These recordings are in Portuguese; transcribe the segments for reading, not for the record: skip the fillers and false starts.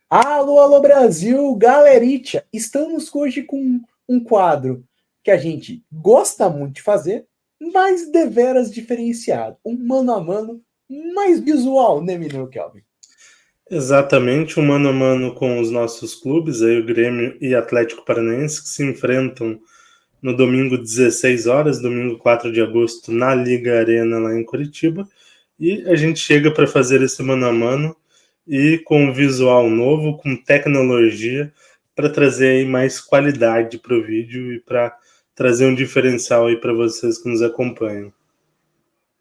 Alô, alô Brasil, galeritia! Estamos hoje com um quadro que a gente gosta muito de fazer, mas deveras diferenciado. Um mano a mano mais visual, né, menino Kelvin? Exatamente, um mano a mano com os nossos clubes, aí o Grêmio e Atlético Paranaense, que se enfrentam no domingo 16 horas, domingo 4 de agosto, na Liga Arena, lá em Curitiba. E a gente chega para fazer esse mano a mano e com um visual novo, com tecnologia, para trazer aí mais qualidade para o vídeo e para trazer um diferencial aí para vocês que nos acompanham.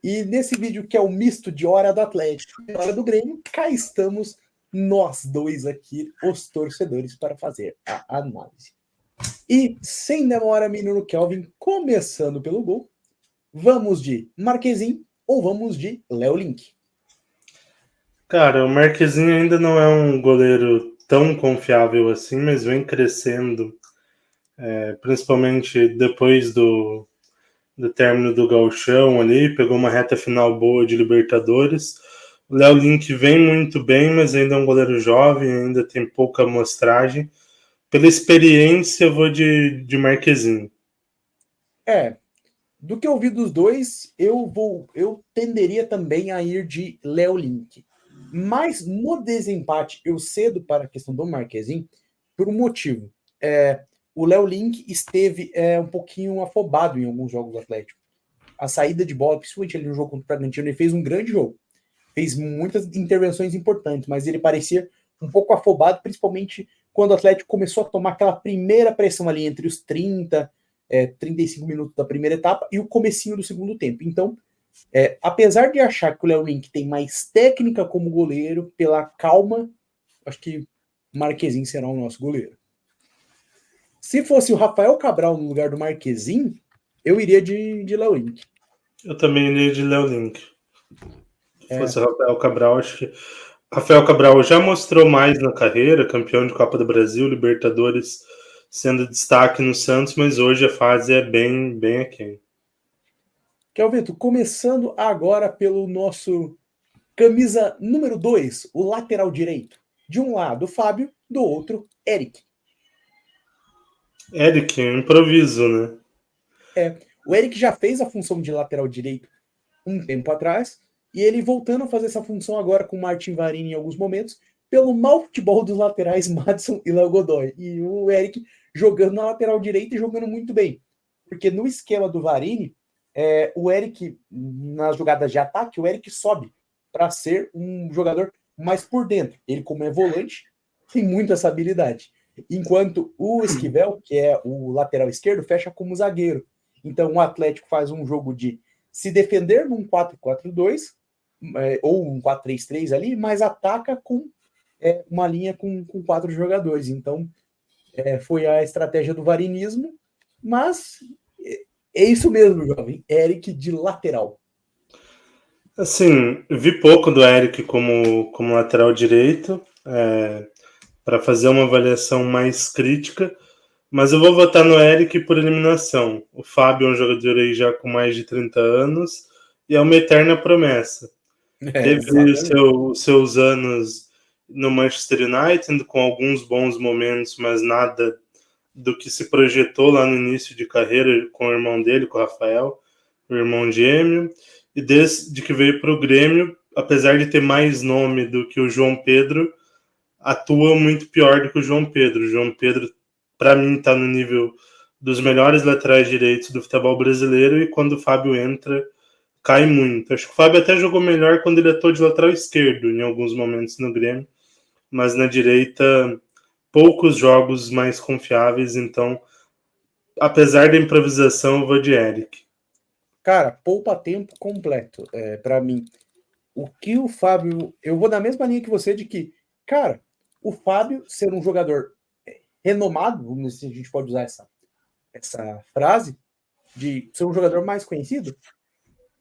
E nesse vídeo que é o misto de hora do Atlético e hora do Grêmio, cá estamos nós dois aqui, os torcedores, para fazer a análise. E sem demora, menino Kelvin, começando pelo gol, vamos de Marquezin ou vamos de Léo Link? Cara, o Marquezinho ainda não é um goleiro tão confiável assim, mas vem crescendo, principalmente depois do término do Gauchão ali, pegou uma reta final boa de Libertadores. O Léo Link vem muito bem, mas ainda é um goleiro jovem, ainda tem pouca amostragem. Pela experiência, eu vou de Marquezinho. É, do que eu vi dos dois, eu tenderia também a ir de Léo Link. Mas no desempate, eu cedo para a questão do Marquezin por um motivo. O Léo Link esteve um pouquinho afobado em alguns jogos do Atlético. A saída de bola, principalmente ali no jogo contra o Bragantino, ele fez um grande jogo. Fez muitas intervenções importantes, mas ele parecia um pouco afobado, principalmente quando o Atlético começou a tomar aquela primeira pressão ali entre os 35 minutos da primeira etapa e o comecinho do segundo tempo. Então, apesar de achar que o Léo Link tem mais técnica como goleiro, pela calma, acho que Marquezin será o nosso goleiro. Se fosse o Rafael Cabral no lugar do Marquezin, eu iria de Léo Link. Eu também iria de Léo Link. Se É, fosse o Rafael Cabral, acho que Rafael Cabral já mostrou mais na carreira, campeão de Copa do Brasil, Libertadores, sendo destaque no Santos, mas hoje a fase é bem aquém. Kelvito, começando agora pelo nosso camisa número 2, o lateral direito. De um lado, Fábio, do outro, Eric. Eric, improviso, né? O Eric já fez a função de lateral direito um tempo atrás, e ele voltando a fazer essa função agora com o Martin Varini em alguns momentos, pelo mau futebol dos laterais Madison e Léo Godoy. E o Eric jogando na lateral direita e jogando muito bem. Porque no esquema do Varini, o Eric, nas jogadas de ataque, o Eric sobe para ser um jogador mais por dentro. Ele, como é volante, tem muito essa habilidade. Enquanto o Esquivel, que é o lateral esquerdo, fecha como zagueiro. Então o Atlético faz um jogo de se defender num 4-4-2 ou um 4-3-3 ali, mas ataca com uma linha com 4 jogadores. Então foi a estratégia do varinismo, mas é isso mesmo, jovem. Eric de lateral. Assim, vi pouco do Eric como lateral direito, para fazer uma avaliação mais crítica, mas eu vou votar no Eric por eliminação. O Fábio é um jogador aí já com mais de 30 anos e é uma eterna promessa. Teve Exatamente. os seus anos no Manchester United, com alguns bons momentos, mas nada do que se projetou lá no início de carreira com o irmão dele, com o Rafael, o irmão gêmeo. E desde que veio para o Grêmio, apesar de ter mais nome do que o João Pedro, atua muito pior do que o João Pedro. O João Pedro, para mim, está no nível dos melhores laterais direitos do futebol brasileiro, e quando o Fábio entra, cai muito. Acho que o Fábio até jogou melhor quando ele atuou de lateral esquerdo em alguns momentos no Grêmio, mas na direita poucos jogos mais confiáveis, então apesar da improvisação eu vou de Eric. Cara, poupa tempo completo para mim. O que o Fábio. Eu vou na mesma linha que você de que, cara, o Fábio ser um jogador renomado, vamos dizer, se a gente pode usar essa frase, de ser um jogador mais conhecido,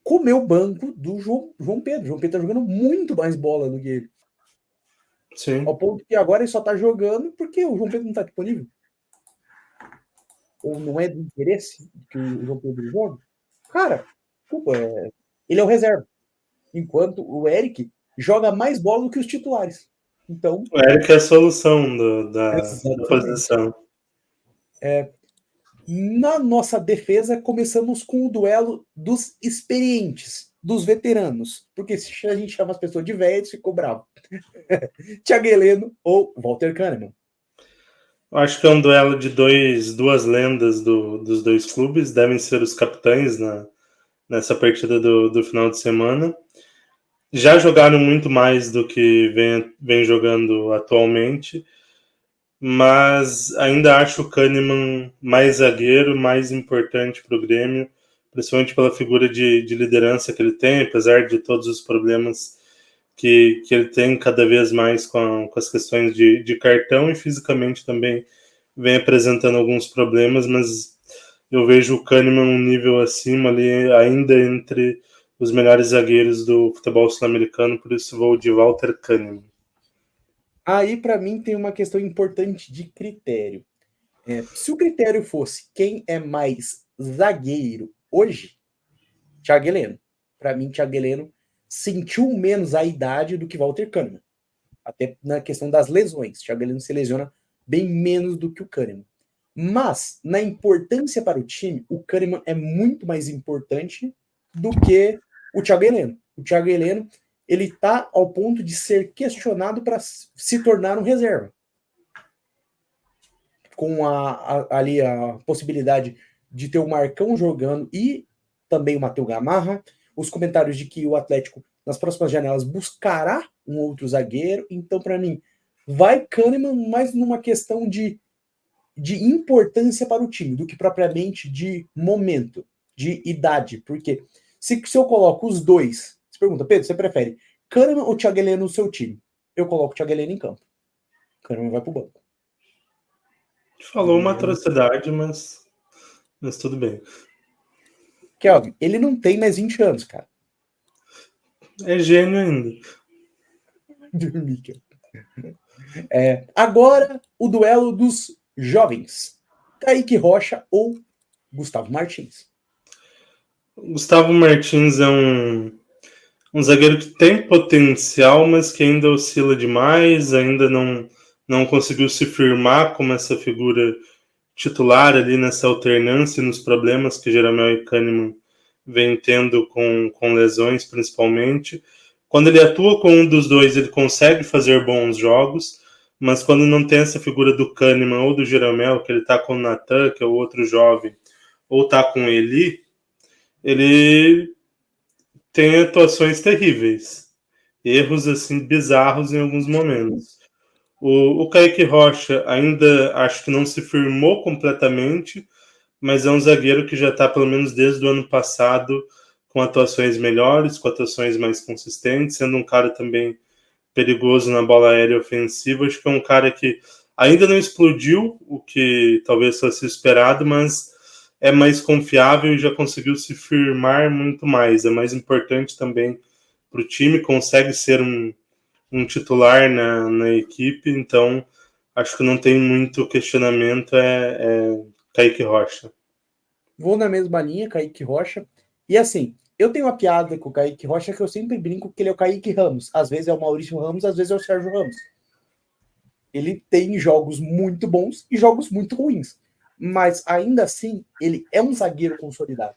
comeu o banco do João Pedro. João Pedro tá jogando muito mais bola do que ele. Sim. Ao ponto que agora ele só tá jogando porque o João Pedro não tá disponível. Ou não é de interesse que o João Pedro joga. Cara, desculpa, ele é o reserva. Enquanto o Eric joga mais bola do que os titulares. Então, O Eric é a solução da exatamente. posição. Na nossa defesa, começamos com o duelo dos experientes, dos veteranos. Porque se a gente chama as pessoas de velhos, ficou bravo. Thiago Heleno ou Walter Kahneman. Eu acho que é um duelo de duas lendas dos dois clubes, devem ser os capitães nessa partida do final de semana. Já jogaram muito mais do que vem jogando atualmente, mas ainda acho o Kahneman mais zagueiro, mais importante para o Grêmio, principalmente pela figura de liderança que ele tem, apesar de todos os problemas que ele tem cada vez mais com as questões de cartão, e fisicamente também vem apresentando alguns problemas, mas eu vejo o Kahneman um nível acima ali, ainda entre os melhores zagueiros do futebol sul-americano, por isso vou de Walter Kahneman. Aí, para mim, tem uma questão importante de critério. Se o critério fosse quem é mais zagueiro hoje, Thiago Heleno. Para mim, Thiago Heleno sentiu menos a idade do que Walter Kahneman. Até na questão das lesões. Thiago Heleno se lesiona bem menos do que o Kahneman. Mas, na importância para o time, o Kahneman é muito mais importante do que o Thiago Heleno. O Thiago Heleno, ele está ao ponto de ser questionado para se tornar um reserva. Com ali a possibilidade de ter o Marcão jogando e também o Matheus Gamarra, os comentários de que o Atlético, nas próximas janelas, buscará um outro zagueiro. Então, para mim, vai Kahneman mais numa questão de importância para o time, do que propriamente de momento, de idade. Porque se eu coloco os dois, você pergunta, Pedro, você prefere Kahneman ou Thiago Heleno no seu time? Eu coloco o Thiago Heleno em campo. Kahneman vai para o banco. Falou uma atrocidade, mas tudo bem. Kelvin, ele não tem mais 20 anos, cara. É gênio ainda. Dormir, agora, o duelo dos jovens. Kaique Rocha ou Gustavo Martins. Gustavo Martins é um zagueiro que tem potencial, mas que ainda oscila demais, ainda não conseguiu se firmar como essa figura titular ali nessa alternância e nos problemas que Jeromel e Kahneman vem tendo com lesões, principalmente. Quando ele atua com um dos dois, ele consegue fazer bons jogos, mas quando não tem essa figura do Kahneman ou do Jeromel, que ele está com o Natan, que é o outro jovem, ou está com o Eli, ele tem atuações terríveis. Erros assim bizarros em alguns momentos. O Kaique Rocha ainda acho que não se firmou completamente, mas é um zagueiro que já está, pelo menos desde o ano passado, com atuações melhores, com atuações mais consistentes, sendo um cara também perigoso na bola aérea ofensiva. Acho que é um cara que ainda não explodiu, o que talvez fosse esperado, mas é mais confiável e já conseguiu se firmar muito mais. É mais importante também para o time, consegue ser um titular na equipe, então acho que não tem muito questionamento, é Kaique Rocha. Vou na mesma linha, Kaique Rocha. E assim, eu tenho uma piada com o Kaique Rocha que eu sempre brinco que ele é o Kaique Ramos. Às vezes é o Maurício Ramos, às vezes é o Sérgio Ramos. Ele tem jogos muito bons e jogos muito ruins. Mas ainda assim, ele é um zagueiro consolidado.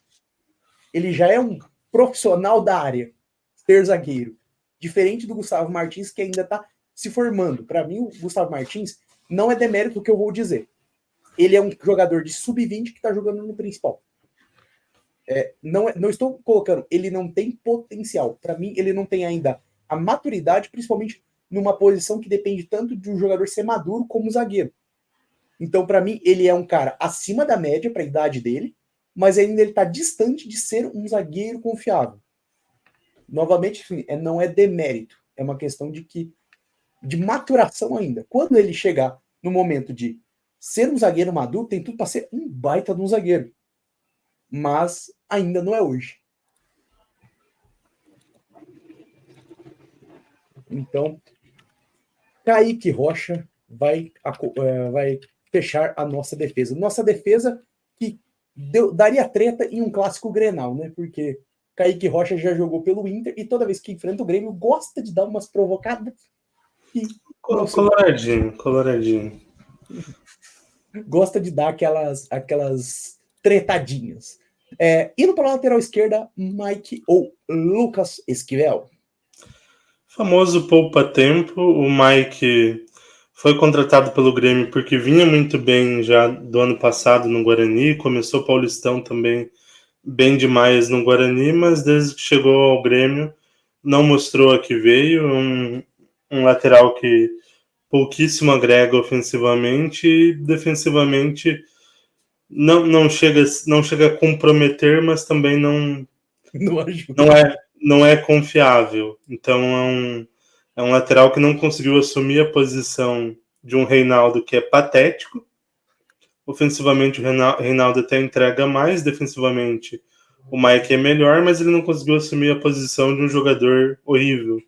Ele já é um profissional da área, ser zagueiro. Diferente do Gustavo Martins, que ainda está se formando. Para mim, o Gustavo Martins não é demérito o que eu vou dizer. Ele é um jogador de sub-20 que está jogando no principal. Não estou colocando, ele não tem potencial. Para mim, ele não tem ainda a maturidade, principalmente numa posição que depende tanto de um jogador ser maduro como zagueiro. Então, para mim, ele é um cara acima da média para a idade dele, mas ainda ele está distante de ser um zagueiro confiável. Novamente, não é demérito, é uma questão de maturação ainda. Quando ele chegar no momento de ser um zagueiro maduro, tem tudo para ser um baita de um zagueiro. Mas ainda não é hoje. Então, Kaique Rocha vai fechar a nossa defesa. Nossa defesa que daria treta em um clássico Grenal, né? Porque Kaique Rocha já jogou pelo Inter e toda vez que enfrenta o Grêmio gosta de dar umas provocadas. Coloradinho, coloradinho. Gosta de dar aquelas tretadinhas. Indo para a lateral esquerda, Mike ou Lucas Esquivel. Famoso poupa-tempo. O Mike foi contratado pelo Grêmio porque vinha muito bem já do ano passado no Guarani. Começou Paulistão também bem demais no Guarani, mas desde que chegou ao Grêmio não mostrou a que veio. Um lateral que pouquíssimo agrega ofensivamente e defensivamente não chega a comprometer, mas também Não ajuda. não é confiável. Então é um lateral que não conseguiu assumir a posição de um Reinaldo que é patético. Ofensivamente o Reinaldo até entrega mais, defensivamente o Mike é melhor, mas ele não conseguiu assumir a posição de um jogador horrível.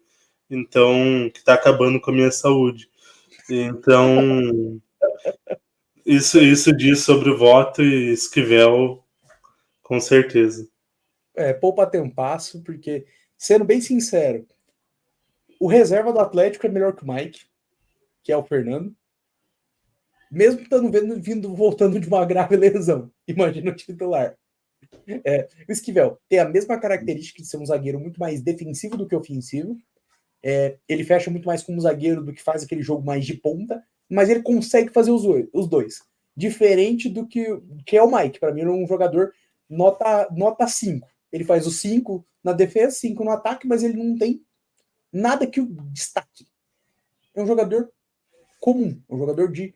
Então, que está acabando com a minha saúde. Então, isso diz sobre o voto e Esquivel, com certeza. Poupa tempasso, porque, sendo bem sincero, o reserva do Atlético é melhor que o Mike, que é o Fernando. Mesmo voltando de uma grave lesão. Imagina o titular. O Esquivel tem a mesma característica de ser um zagueiro muito mais defensivo do que ofensivo. Ele fecha muito mais como zagueiro do que faz aquele jogo mais de ponta, mas ele consegue fazer os dois. Diferente do que é o Mike. Para mim, ele é um jogador nota 5. Ele faz os 5 na defesa, 5 no ataque, mas ele não tem nada que o destaque. É um jogador comum, um jogador de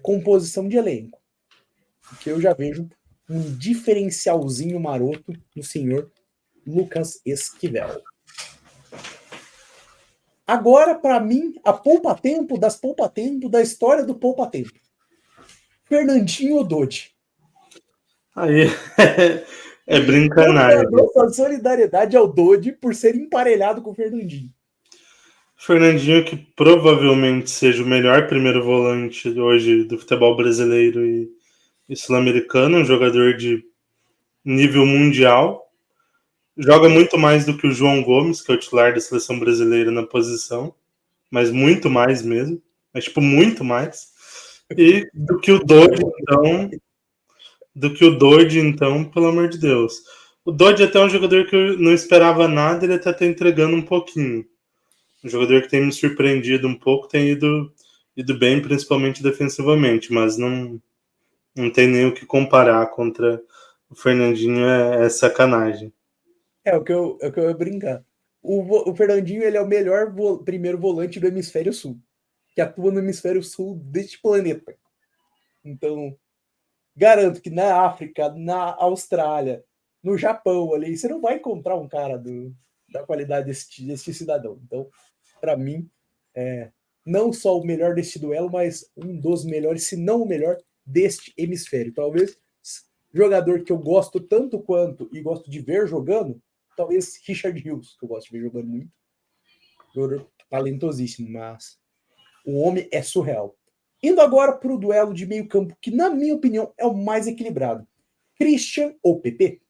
composição de elenco. Que eu já vejo um diferencialzinho maroto no senhor Lucas Esquivel. Agora, para mim, a poupa-tempo das poupa-tempo da história do poupa-tempo. Fernandinho Dodi. Aí é brincanagem. Nossa solidariedade ao Dodi por ser emparelhado com o Fernandinho. Fernandinho, que provavelmente seja o melhor primeiro volante hoje do futebol brasileiro e sul-americano, um jogador de nível mundial. Joga muito mais do que o João Gomes, que é o titular da seleção brasileira na posição, mas muito mais mesmo, mas tipo muito mais. E do que o Dodge, então, pelo amor de Deus. O Dodge é até um jogador que eu não esperava nada, ele até tá entregando um pouquinho. Um jogador que tem me surpreendido um pouco, tem ido bem, principalmente defensivamente, mas não tem nem o que comparar contra o Fernandinho, é sacanagem. O que eu ia brincar. O Fernandinho ele é o melhor primeiro volante do hemisfério sul, que atua no hemisfério sul deste planeta. Então, garanto que na África, na Austrália, no Japão ali, você não vai encontrar um cara da qualidade deste cidadão. Então, para mim, não só o melhor deste duelo, mas um dos melhores, se não o melhor, deste hemisfério. Talvez jogador que eu gosto tanto quanto e gosto de ver jogando, talvez Richard Hughes, que eu gosto de ver jogando muito. Jogador talentosíssimo, mas o homem é surreal. Indo agora para o duelo de meio campo, que na minha opinião é o mais equilibrado. Christian ou PP?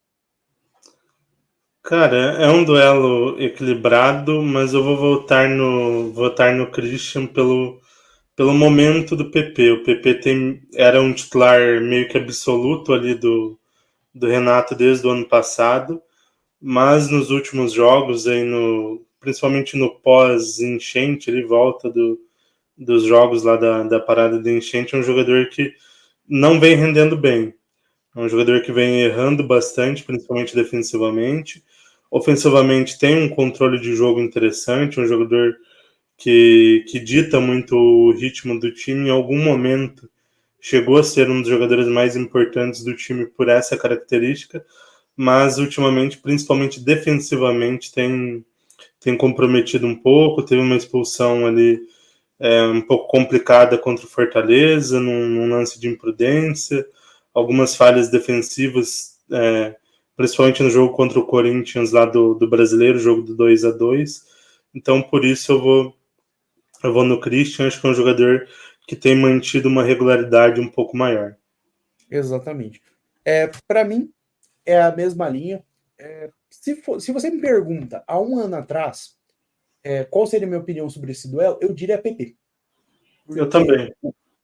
Cara, é um duelo equilibrado, mas eu vou votar no Christian pelo momento do PP. O PP era um titular meio que absoluto ali do Renato desde o ano passado, mas nos últimos jogos, aí principalmente no pós-enchente, ele volta dos jogos lá da parada de enchente, é um jogador que não vem rendendo bem. É um jogador que vem errando bastante, principalmente defensivamente. Ofensivamente tem um controle de jogo interessante, um jogador que dita muito o ritmo do time. Em algum momento chegou a ser um dos jogadores mais importantes do time por essa característica, mas ultimamente, principalmente defensivamente, tem comprometido um pouco. Teve uma expulsão ali um pouco complicada contra o Fortaleza, num lance de imprudência, algumas falhas defensivas, principalmente no jogo contra o Corinthians lá do Brasileiro, jogo do 2-2. Então, por isso eu vou no Christian, acho que é um jogador que tem mantido uma regularidade um pouco maior. Exatamente. Para mim, é a mesma linha. Se você me pergunta, há um ano atrás, qual seria a minha opinião sobre esse duelo? Eu diria PP. Eu também.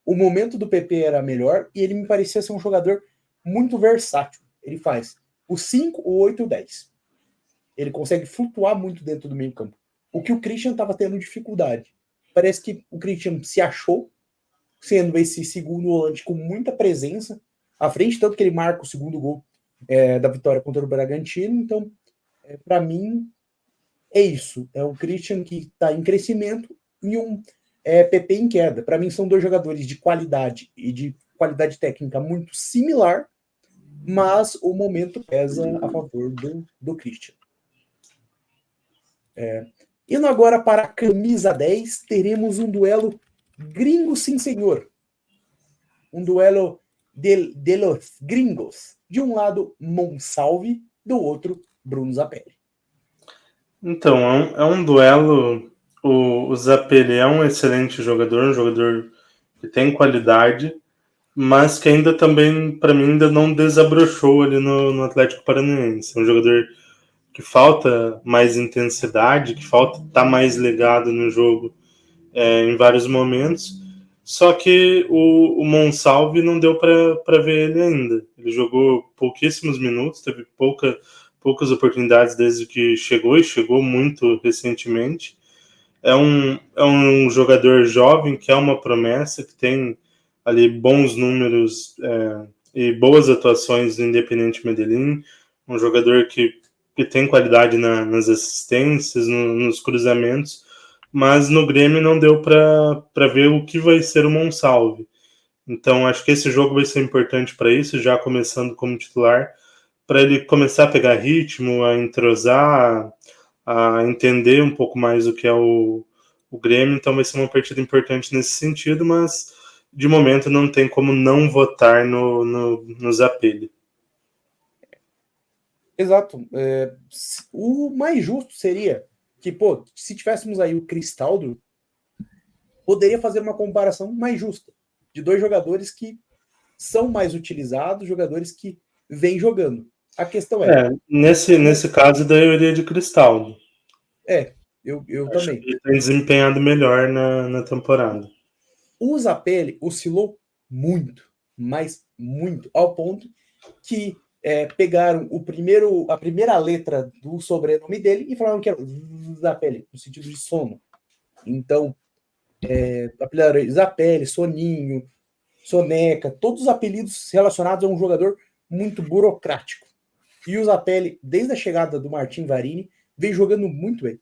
O momento do PP era melhor e ele me parecia ser um jogador muito versátil. Ele faz o 5, o 8 e o 10. Ele consegue flutuar muito dentro do meio campo. O que o Christian estava tendo dificuldade. Parece que o Christian se achou, sendo esse segundo volante com muita presença à frente, tanto que ele marca o segundo gol da vitória contra o Bragantino. Então, para mim, é isso. É o Christian que está em crescimento e um PP em queda. Para mim, são dois jogadores de qualidade e de qualidade técnica muito similar, mas o momento pesa a favor do Christian. Indo agora para a camisa 10, teremos um duelo gringo sim senhor. Um duelo de los gringos. De um lado, Monsalve, do outro, Bruno Zapelli. Então, é um duelo. O Zapelli é um excelente jogador, um jogador que tem qualidade, mas que ainda também, para mim, ainda não desabrochou ali no Atlético Paranaense. É um jogador que falta mais intensidade, que falta estar mais ligado no jogo em vários momentos. Só que o Monsalve não deu para ver ele ainda. Ele jogou pouquíssimos minutos, teve poucas oportunidades desde que chegou, e chegou muito recentemente. É um jogador jovem, que é uma promessa, que tem ali bons números e boas atuações no Independiente Medellín. Um jogador que tem qualidade nas assistências, nos cruzamentos, mas no Grêmio não deu para ver o que vai ser o Monsalve. Então acho que esse jogo vai ser importante para isso, já começando como titular, para ele começar a pegar ritmo, a entrosar, a entender um pouco mais o que é o Grêmio. Então vai ser uma partida importante nesse sentido, mas de momento não tem como não votar no Zapelli. Exato. O mais justo seria que, se tivéssemos aí o Cristaldo, poderia fazer uma comparação mais justa de dois jogadores que são mais utilizados, jogadores que vêm jogando. A questão nesse caso daí eu iria de Cristaldo. Eu Acho também. que ele tem desempenhado melhor na temporada. O Zapelli oscilou muito, mas muito, ao ponto que pegaram a primeira letra do sobrenome dele e falaram que era Zapelli, no sentido de sono. Então, apelidaram Zapelli, Soninho, Soneca, todos os apelidos relacionados a um jogador muito burocrático. E o Zapelli, desde a chegada do Martin Varini, veio jogando muito bem.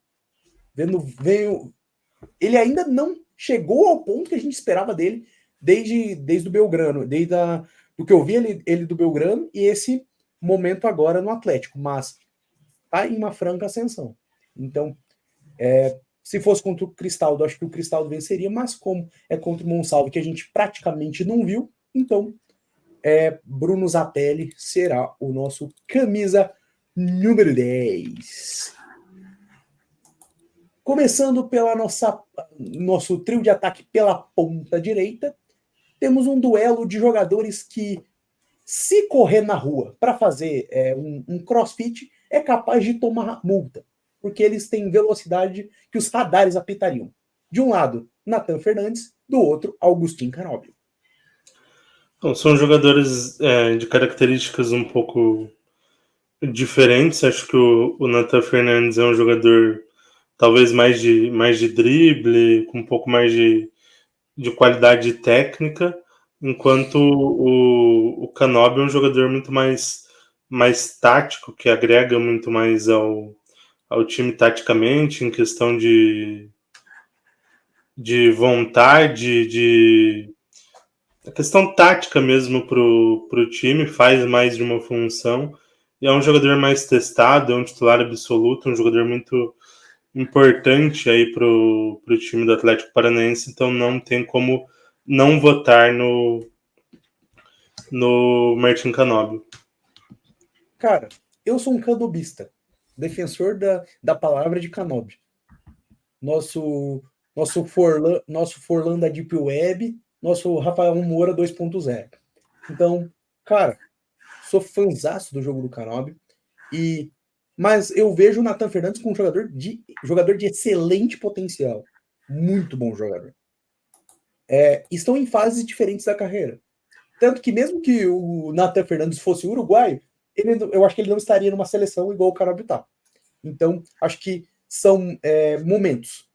Ele ainda não chegou ao ponto que a gente esperava dele desde o Belgrano, do que eu vi ele do Belgrano e esse momento agora no Atlético, mas está em uma franca ascensão. Então, se fosse contra o Cristaldo, acho que o Cristaldo venceria, mas como é contra o Monsalve, que a gente praticamente não viu, então Bruno Zapelli será o nosso camisa número 10. Começando pela nosso trio de ataque pela ponta direita, temos um duelo de jogadores que, se correr na rua para fazer um crossfit, é capaz de tomar multa, porque eles têm velocidade que os radares apitariam. De um lado, Nathan Fernandes, do outro, Augustin Canóbio. Então, são jogadores de características um pouco diferentes. Acho que o Nathan Fernandes é um jogador talvez mais de drible, com um pouco mais de qualidade técnica, enquanto o Canóbio é um jogador muito mais tático, que agrega muito mais ao time taticamente, em questão de vontade, a questão tática mesmo pro time, faz mais de uma função, e é um jogador mais testado, é um titular absoluto, um jogador muito importante aí pro time do Atlético Paranaense, então não tem como não votar no Martin Canóbio. Cara, eu sou um canobista, defensor da palavra de Canóbio. Nosso Forlan da Deep Web, nosso Rafael Moura 2.0. Então, cara, sou fãzaço do jogo do Canóbio e Mas eu vejo o Nathan Fernandes como um jogador de excelente potencial. Muito bom jogador. Estão em fases diferentes da carreira. Tanto que mesmo que o Nathan Fernandes fosse uruguaio, eu acho que ele não estaria numa seleção igual o Canóbio tá. Então, acho que são momentos.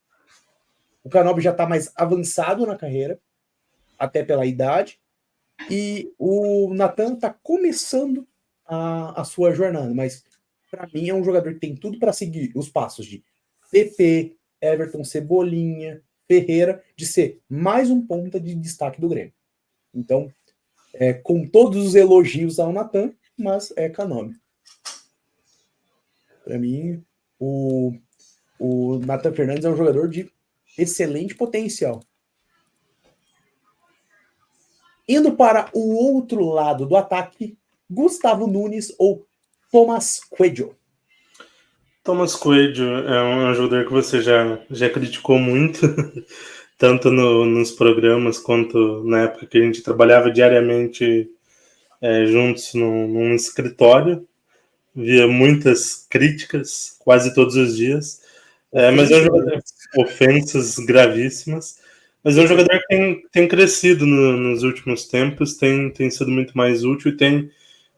O Canóbio já está mais avançado na carreira, até pela idade, e o Nathan está começando a sua jornada, mas para mim é um jogador que tem tudo para seguir os passos de PP, Everton, Cebolinha, Ferreira, de ser mais um ponta de destaque do Grêmio. Então, com todos os elogios ao Nathan, mas é Canóbio. Para mim, o Nathan Fernandes é um jogador de excelente potencial. Indo para o outro lado do ataque, Gustavo Nunes ou Thomas Coelho. Thomas Coelho é um jogador que você já criticou muito, tanto nos programas quanto na época que a gente trabalhava diariamente juntos num escritório. Via muitas críticas, quase todos os dias. Mas é um jogador, ofensas gravíssimas. Mas é um jogador que tem crescido nos últimos tempos, tem sido muito mais útil e tem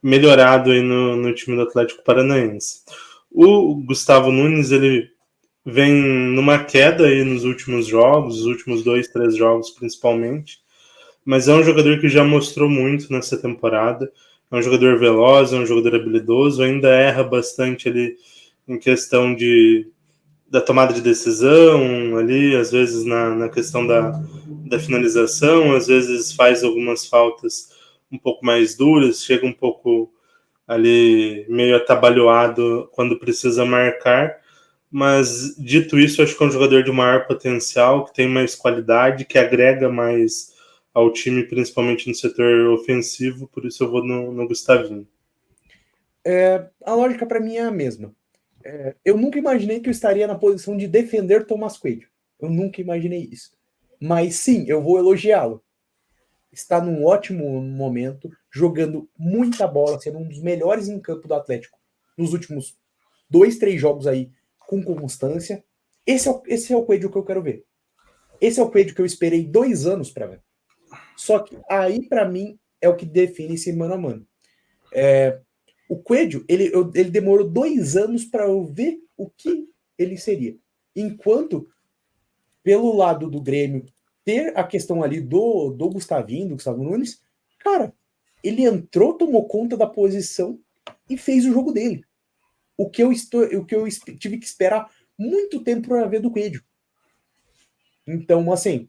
melhorado aí no time do Atlético Paranaense. O Gustavo Nunes, ele vem numa queda aí nos últimos jogos, os últimos 2, 3 jogos principalmente, mas é um jogador que já mostrou muito nessa temporada. É um jogador veloz, é um jogador habilidoso, ainda erra bastante ali em questão da tomada de decisão, ali, às vezes na questão da finalização, às vezes faz algumas faltas um pouco mais duras, chega um pouco ali meio atabalhoado quando precisa marcar, mas dito isso, acho que é um jogador de maior potencial, que tem mais qualidade, que agrega mais ao time, principalmente no setor ofensivo, por isso eu vou no Gustavinho. A lógica para mim é a mesma. Eu nunca imaginei que eu estaria na posição de defender Thomas Coelho. Eu nunca imaginei isso. Mas sim, eu vou elogiá-lo. Está num ótimo momento, jogando muita bola, sendo um dos melhores em campo do Atlético nos últimos 2, 3 jogos aí, com constância. Esse é o Coelho que eu quero ver. Esse é o Coelho que eu esperei 2 anos para ver. Só que aí, para mim, é o que define esse mano a mano. O Coelho, ele demorou 2 anos para eu ver o que ele seria. Enquanto, pelo lado do Grêmio, ter a questão ali do Gustavinho, do Gustavo Nunes, cara, ele entrou, tomou conta da posição e fez o jogo dele. O que eu tive que esperar muito tempo para ver do Coelho. Então, assim,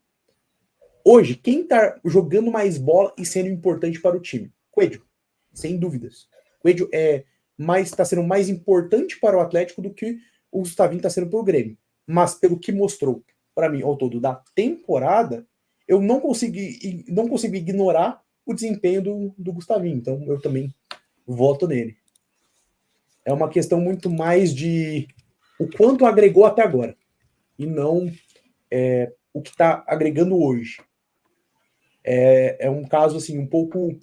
hoje, quem tá jogando mais bola e sendo importante para o time? Coelho, sem dúvidas. Coelho está sendo mais importante para o Atlético do que o Gustavinho está sendo para o Grêmio. Mas pelo que mostrou para mim ao todo da temporada, eu não consigo ignorar o desempenho do Gustavinho. Então eu também voto nele. É uma questão muito mais de o quanto agregou até agora e não o que está agregando hoje. É um caso assim um pouco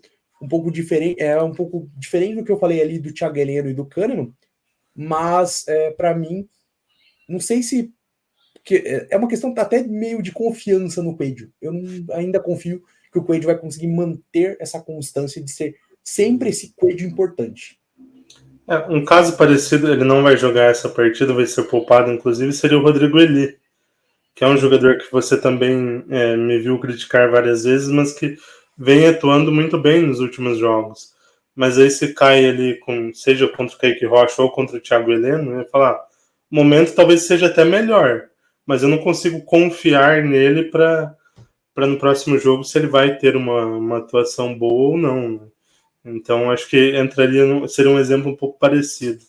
diferente, um pouco diferente do que eu falei ali do Thiago Heleno e do Kahneman, mas para mim, não sei se é uma questão até meio de confiança no Coelho. Eu ainda confio que o Coelho vai conseguir manter essa constância de ser sempre esse Coelho importante. Um caso parecido, ele não vai jogar essa partida, vai ser poupado, inclusive, seria o Rodrigo Eli, que é um jogador que você também me viu criticar várias vezes, mas que vem atuando muito bem nos últimos jogos. Mas aí se cai ali, seja contra o Kaique Rocha ou contra o Thiago Heleno, eu ia falar, o momento talvez seja até melhor, mas eu não consigo confiar nele para no próximo jogo se ele vai ter uma atuação boa ou não. Né? Então acho que seria um exemplo um pouco parecido.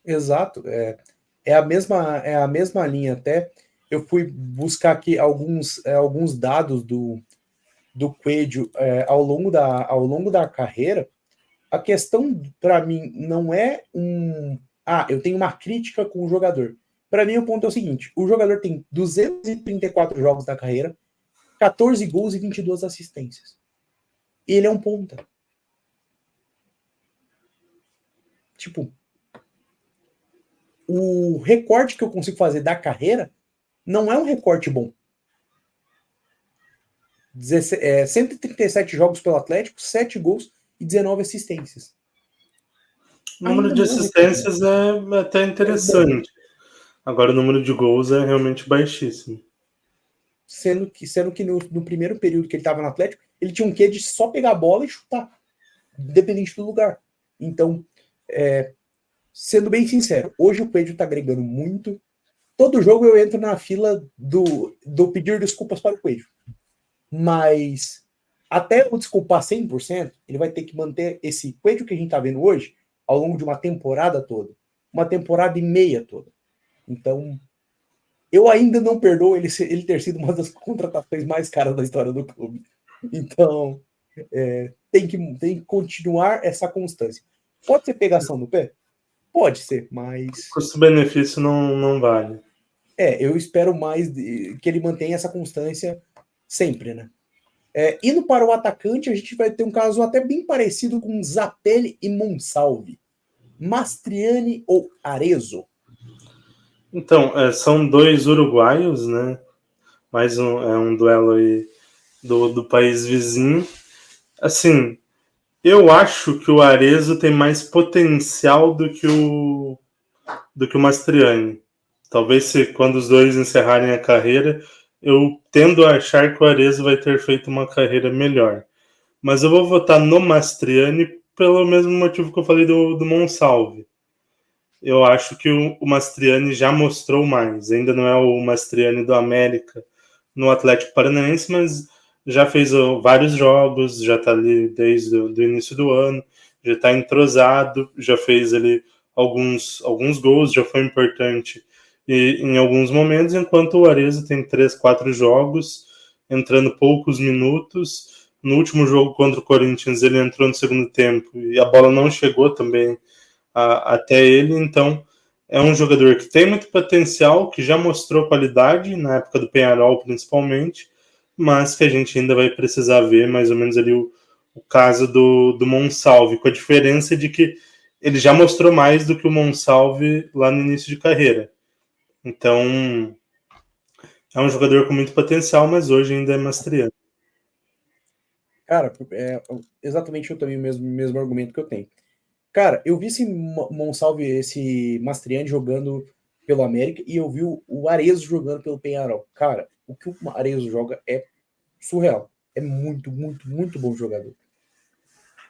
Exato, é a mesma linha até. Eu fui buscar aqui alguns dados do Coelho ao longo da carreira. A questão para mim não é eu tenho uma crítica com o jogador. Para mim o ponto é o seguinte, o jogador tem 234 jogos na carreira, 14 gols e 22 assistências. Ele é um ponta. Tipo, o recorte que eu consigo fazer da carreira não é um recorte bom. 137 jogos pelo Atlético, 7 gols e 19 assistências. O número Ainda de não é um recorte bom. assistências é até interessante. Agora o número de gols é realmente baixíssimo. Sendo que no primeiro período que ele estava no Atlético, ele tinha um quê de só pegar a bola e chutar, independente do lugar. Então, sendo bem sincero, hoje o Pedro está agregando muito. Todo jogo eu entro na fila do pedir desculpas para o Coelho. Mas até eu desculpar 100%, ele vai ter que manter esse Coelho que a gente está vendo hoje ao longo de uma temporada toda. Uma temporada e meia toda. Então, eu ainda não perdoo ele ter sido uma das contratações mais caras da história do clube. Então, tem que continuar essa constância. Pode ser pegação no pé? Pode ser, mas Custo-benefício não vale. eu espero mais que ele mantenha essa constância sempre, né? Indo para o atacante, a gente vai ter um caso até bem parecido com Zapelli e Monsalve. Mastriani ou Arezzo? Então, são dois uruguaios, né? Mais um duelo aí do país vizinho. Assim, eu acho que o Arezzo tem mais potencial do que o Mastriani. Talvez quando os dois encerrarem a carreira, eu tendo a achar que o Arezzo vai ter feito uma carreira melhor. Mas eu vou votar no Mastriani pelo mesmo motivo que eu falei do Monsalve. Eu acho que o Mastriani já mostrou mais. Ainda não é o Mastriani do América no Atlético Paranaense, mas já fez vários jogos, já está ali desde o início do ano, já está entrosado, já fez ali alguns gols, já foi importante em alguns momentos, enquanto o Arezzo tem 3, 4 jogos, entrando poucos minutos. No último jogo contra o Corinthians, ele entrou no segundo tempo e a bola não chegou também até ele, então é um jogador que tem muito potencial, que já mostrou qualidade, na época do Peñarol principalmente, mas que a gente ainda vai precisar ver mais ou menos ali o caso do Monsalve, com a diferença de que ele já mostrou mais do que o Monsalve lá no início de carreira. Então, é um jogador com muito potencial, mas hoje ainda é Mastriani. Cara, exatamente eu também o mesmo argumento que eu tenho. Cara, eu vi esse Monsalve, esse Mastriani jogando pelo América e eu vi o Arezzo jogando pelo Peñarol. Cara, o que o Arezzo joga é surreal. É muito, muito, muito bom jogador.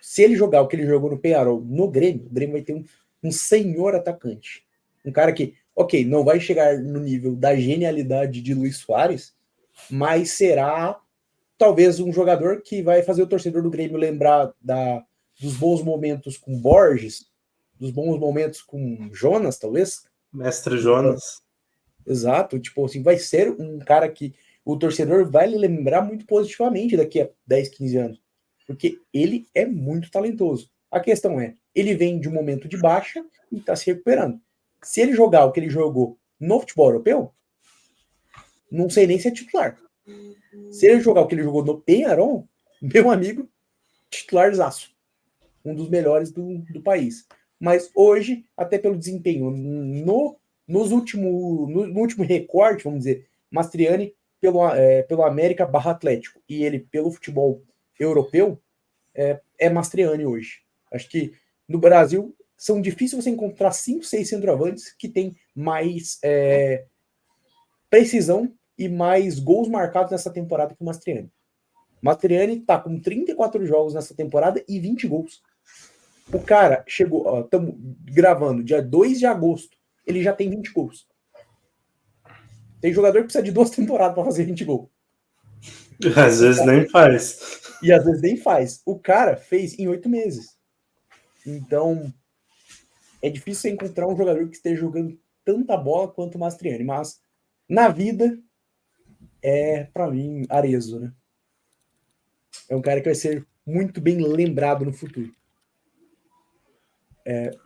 Se ele jogar o que ele jogou no Peñarol no Grêmio, o Grêmio vai ter um senhor atacante. Um cara que, ok, não vai chegar no nível da genialidade de Luiz Soares, mas será talvez um jogador que vai fazer o torcedor do Grêmio lembrar dos bons momentos com Borges, dos bons momentos com Jonas, talvez. Mestre Então, Jonas. exato, tipo assim, vai ser um cara que o torcedor vai lembrar muito positivamente daqui a 10, 15 anos, porque ele é muito talentoso. A questão é, ele vem de um momento de baixa e está se recuperando. Se ele jogar o que ele jogou no futebol europeu, não sei nem se é titular. Se ele jogar o que ele jogou no Peñarol, meu amigo, titularzaço. Um dos melhores do país. Mas hoje, até pelo desempenho no último recorte, vamos dizer, Mastriani pelo América / Atlético e ele pelo futebol europeu, é Mastriani hoje. Acho que no Brasil são difíceis você encontrar 5, 6 centroavantes que têm mais precisão e mais gols marcados nessa temporada que o Mastriani. Mastriani tá com 34 jogos nessa temporada e 20 gols. O cara chegou, estamos gravando dia 2 de agosto, ele já tem 20 gols. Tem jogador que precisa de 2 temporadas para fazer 20 gols. Às vezes nem faz. E às vezes nem faz. O cara fez em 8 meses. Então, é difícil você encontrar um jogador que esteja jogando tanta bola quanto o Mastriani. Mas, na vida, para mim, Arezzo, né? É um cara que vai ser muito bem lembrado no futuro.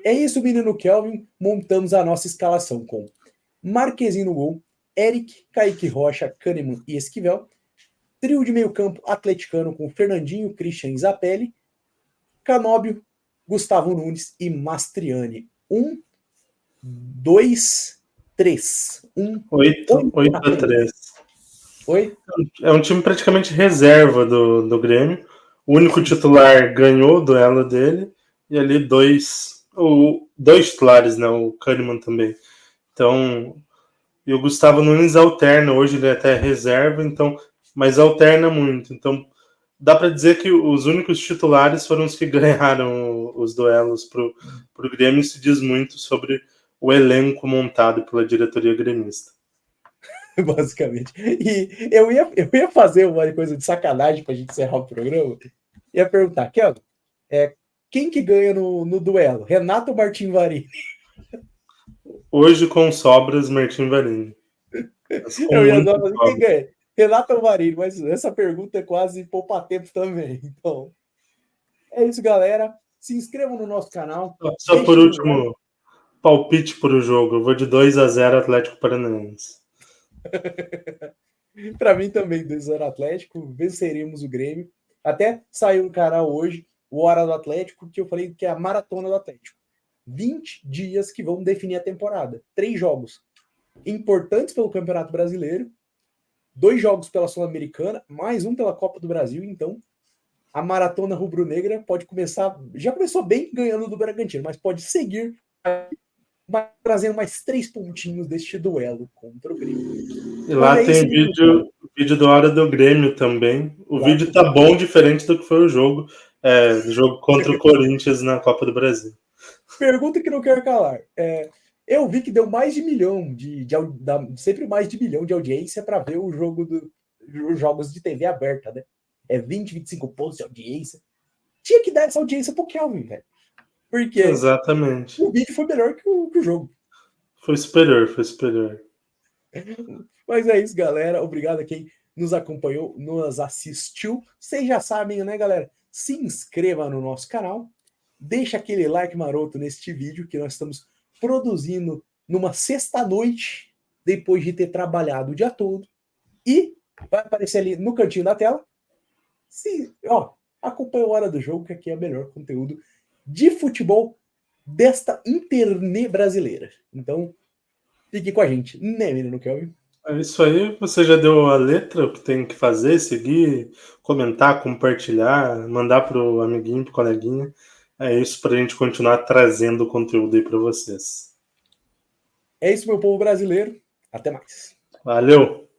É isso, menino Kelvin. Montamos a nossa escalação com Marquezinho no gol, Eric, Kaique Rocha, Kahneman e Esquivel. Trio de meio campo atleticano com Fernandinho, Christian e Zapelli. Canóbio, Gustavo Nunes e Mastriani. 2-3. 8-3. Oi? É um time praticamente reserva do Grêmio. O único titular ganhou o duelo dele. E ali dois titulares, né? O Kahneman também. Então, e o Gustavo Nunes alterna. Hoje ele é até reserva, então, mas alterna muito. Então, dá para dizer que os únicos titulares foram os que ganharam os duelos pro Grêmio. Isso diz muito sobre o elenco montado pela diretoria gremista. Basicamente. E eu ia fazer uma coisa de sacanagem pra gente encerrar o programa. Ia perguntar, Kelvin, quem que ganha no duelo? Renato ou Martim Varini? Hoje com sobras, Martim Varini. Eu ia fazer, quem ganha? Renato ou Varini? Mas essa pergunta é quase poupa tempo também. Então, é isso, galera. Se inscrevam no nosso canal. Só por último, palpite para o jogo. Eu vou de 2-0 Atlético Paranaense. Para mim também, 2-0 Atlético. Venceremos o Grêmio. Até saiu um canal hoje, o Hora do Atlético, que eu falei que é a maratona do Atlético. 20 dias que vão definir a temporada. 3 jogos importantes pelo Campeonato Brasileiro, 2 jogos pela Sul-Americana, mais um pela Copa do Brasil. Então, a maratona rubro-negra pode começar. Já começou bem ganhando do Bragantino, mas pode seguir trazendo mais 3 pontinhos deste duelo contra o Grêmio. E lá tem vídeo do Hora do Grêmio também. O vídeo tá bom, diferente do que foi o jogo. O jogo contra o Corinthians na Copa do Brasil. Pergunta que não quero calar. Eu vi que deu mais de milhão sempre mais de milhão de audiência para ver o jogo os jogos de TV aberta, né? 20, 25 pontos de audiência. Tinha que dar essa audiência pro Kelvin, velho. Porque exatamente. O vídeo foi melhor que o jogo. Foi superior, foi superior. Mas é isso, galera. Obrigado a quem nos acompanhou, nos assistiu. Vocês já sabem, né, galera? Se inscreva no nosso canal. Deixa aquele like maroto neste vídeo que nós estamos produzindo numa sexta-noite, depois de ter trabalhado o dia todo. E vai aparecer ali no cantinho da tela. Acompanha a Hora do Jogo, que aqui é o melhor conteúdo de futebol desta internet brasileira. Então, fique com a gente, né, menino Kelvin? É isso aí, você já deu a letra, o que tem que fazer, seguir, comentar, compartilhar, mandar pro amiguinho, pro coleguinha. É isso pra gente continuar trazendo conteúdo aí para vocês. É isso, meu povo brasileiro. Até mais. Valeu!